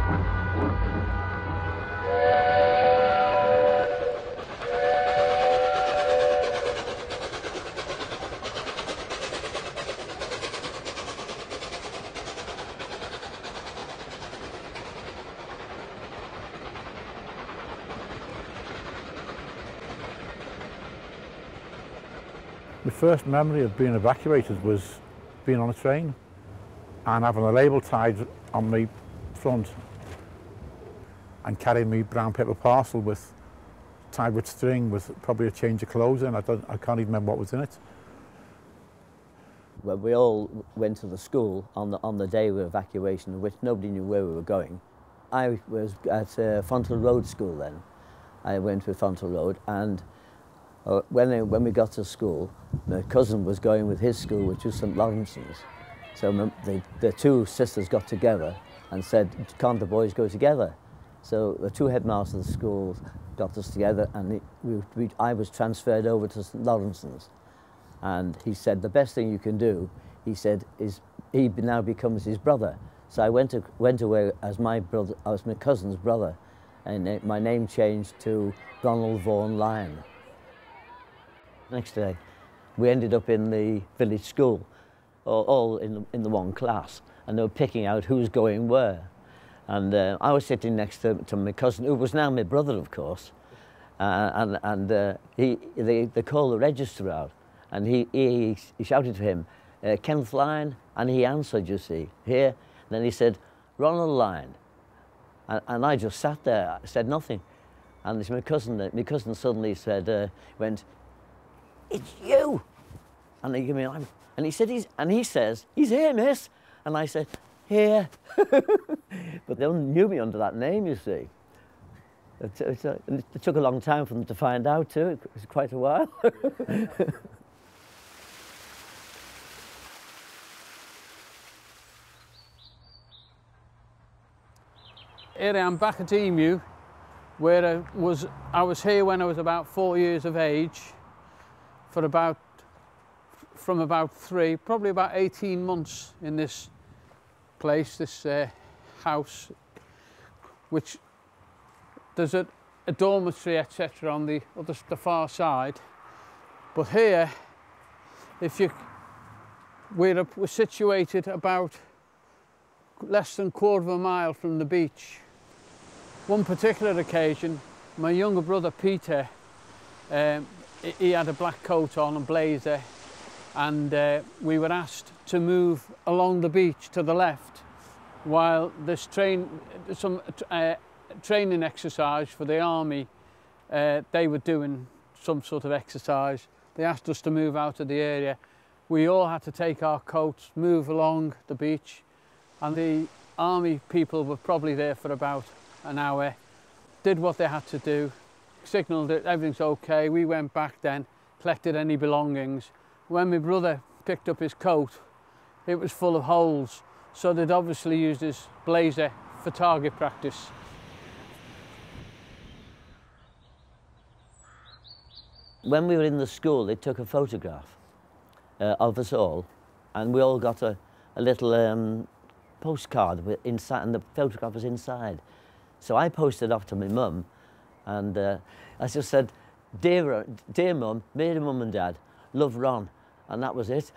My first memory of being evacuated was being on a train and having a label tied on my front and carrying me brown paper parcel with tied with string with probably a change of clothes in. I can't even remember what was in it. Well, we all went to the school on the day of evacuation, in which nobody knew where we were going. I was at Fontal Road School then. I went to Fontal Road, and when we got to school, my cousin was going with his school, which was St Lawrence's. So the two sisters got together and said, "Can't the boys go together?" So the two headmasters of the schools got us together, and I was transferred over to St Lawrence's. And he said, "The best thing you can do," he said, "is he now becomes his brother." So I went away as my brother, I was my cousin's brother, and my name changed to Ronald Vaughan Lyon. Next day, we ended up in the village school, all in the one class, and they were picking out who's going where. And I was sitting next to my cousin, who was now my brother, of course, they called the register out, and he shouted to him, "Kenneth Lyon," and he answered, you see, here. And then he said, "Ronald Lyon," and I just sat there, I said nothing. And my cousin suddenly said, went, "It's you!" And he gave me an arm. And he says, "He's here, miss." And I said, "Here." But they only knew me under that name, you see. It took a long time for them to find out too. It was quite a while. Here I am back at Emu, where I was here when I was about 4 years of age, from about 3, probably about 18 months in this place, this house, which there's a dormitory, etc., on the far side. But here, we're situated about less than a quarter of a mile from the beach. One particular occasion, my younger brother Peter, he had a black coat on, a blazer, and we were asked to move along the beach to the left while some training exercise for the army. They were doing some sort of exercise. They asked us to move out of the area. We all had to take our coats, move along the beach, and the army people were probably there for about an hour, did what they had to do, signalled that everything's okay. We went back then, collected any belongings. When my brother picked up his coat, it was full of holes, so they'd obviously used his blazer for target practice. When we were in the school, they took a photograph of us all, and we all got a little postcard inside, and the photograph was inside. So I posted off to my mum, and I just said, dear mum, dear mum and dad, love Ron, and that was it.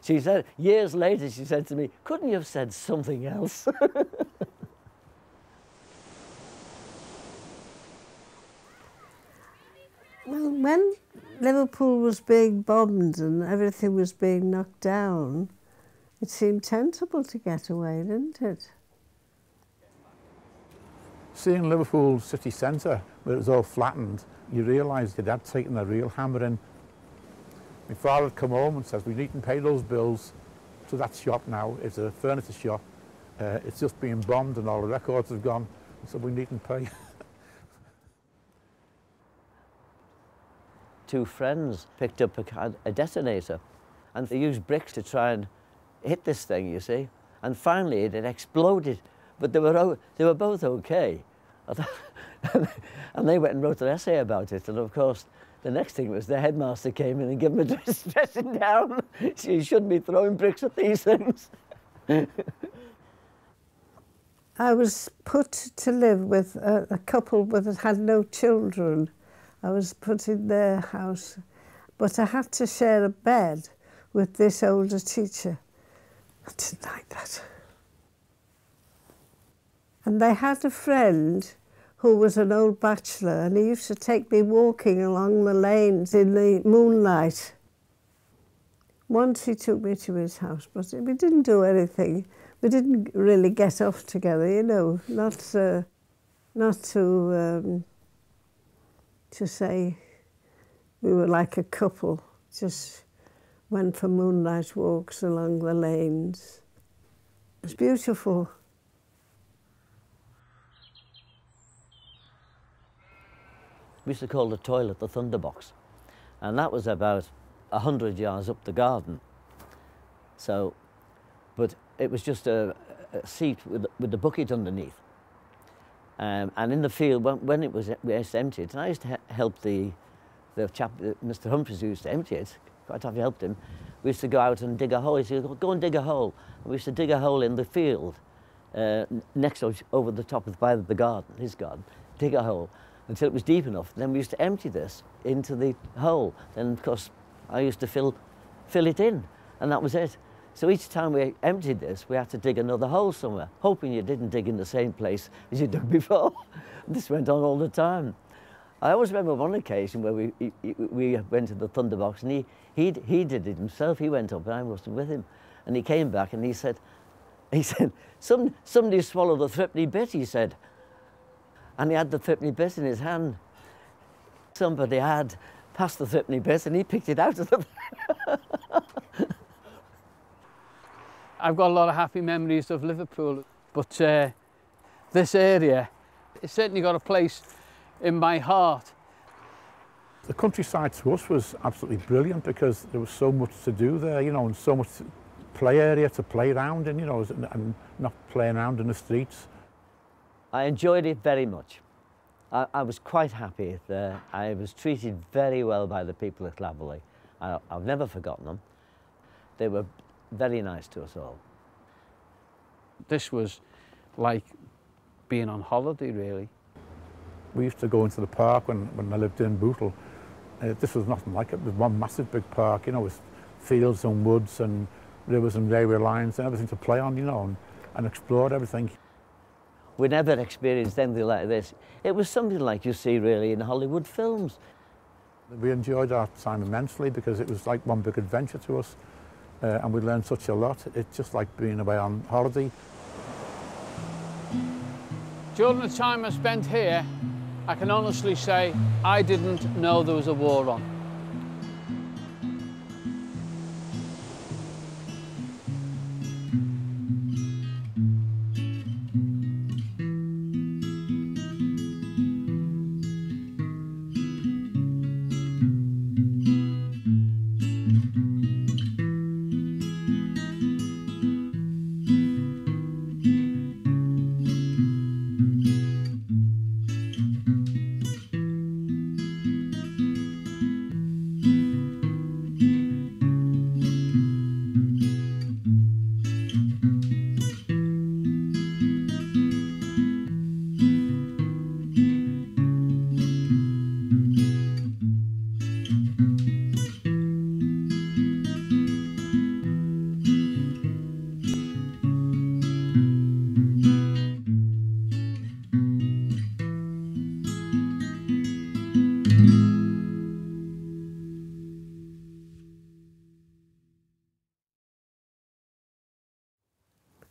She said, years later, she said to me, couldn't you have said something else? Well, when Liverpool was being bombed and everything was being knocked down, it seemed sensible to get away, didn't it? Seeing Liverpool city centre, where it was all flattened, you realised it had taken a real hammer in. My father had come home and says, "We needn't pay those bills to that shop now. It's a furniture shop. It's just being bombed and all the records have gone, so we needn't pay." Two friends picked up a detonator, and they used bricks to try and hit this thing, you see. And finally it had exploded, but they were both okay. And they went and wrote an essay about it, and of course the next thing was the headmaster came in and gave them a dressing down. You shouldn't be throwing bricks at these things. I was put to live with a couple that had no children. I was put in their house, but I had to share a bed with this older teacher. I didn't like that. And they had a friend who was an old bachelor, and he used to take me walking along the lanes in the moonlight. Once he took me to his house, but we didn't do anything. We didn't really get off together, you know, not to say we were like a couple, just went for moonlight walks along the lanes. It was beautiful. We used to call the toilet the Thunderbox, and that was about 100 yards up the garden. So, but it was just a seat with the bucket underneath. And in the field, when it was emptied, and I used to help the chap, Mr. Humphreys, who used to empty it, quite often helped him. We used to go out and dig a hole. He said, go and dig a hole. And we used to dig a hole in the field, next over the top of by the garden, his garden, dig a hole until it was deep enough. Then we used to empty this into the hole. Then, of course, I used to fill it in, and that was it. So each time we emptied this, we had to dig another hole somewhere, hoping you didn't dig in the same place as you'd done before. This went on all the time. I always remember one occasion where we went to the Thunderbox, and he did it himself. He went up, and I wasn't with him. And he came back, and he said, somebody swallowed a threepenny bit, he said. And he had the threepenny bit in his hand. Somebody had passed the threepenny bit, and he picked it out of the... I've got a lot of happy memories of Liverpool, but this area, it's certainly got a place in my heart. The countryside to us was absolutely brilliant because there was so much to do there, you know, and so much play area to play around in, you know, and not playing around in the streets. I enjoyed it very much. I was quite happy there. I was treated very well by the people at Laverley. I've never forgotten them. They were very nice to us all. This was like being on holiday, really. We used to go into the park when I lived in Bootle. This was nothing like it. It was one massive big park, you know, with fields and woods and rivers and railway lines and everything to play on, you know, and explored everything. We never experienced anything like this. It was something like you see really in Hollywood films. We enjoyed our time immensely because it was like one big adventure to us. And we learned such a lot. It's just like being away on holiday. During the time I spent here, I can honestly say I didn't know there was a war on.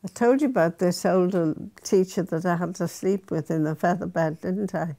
I told you about this older teacher that I had to sleep with in a feather bed, didn't I?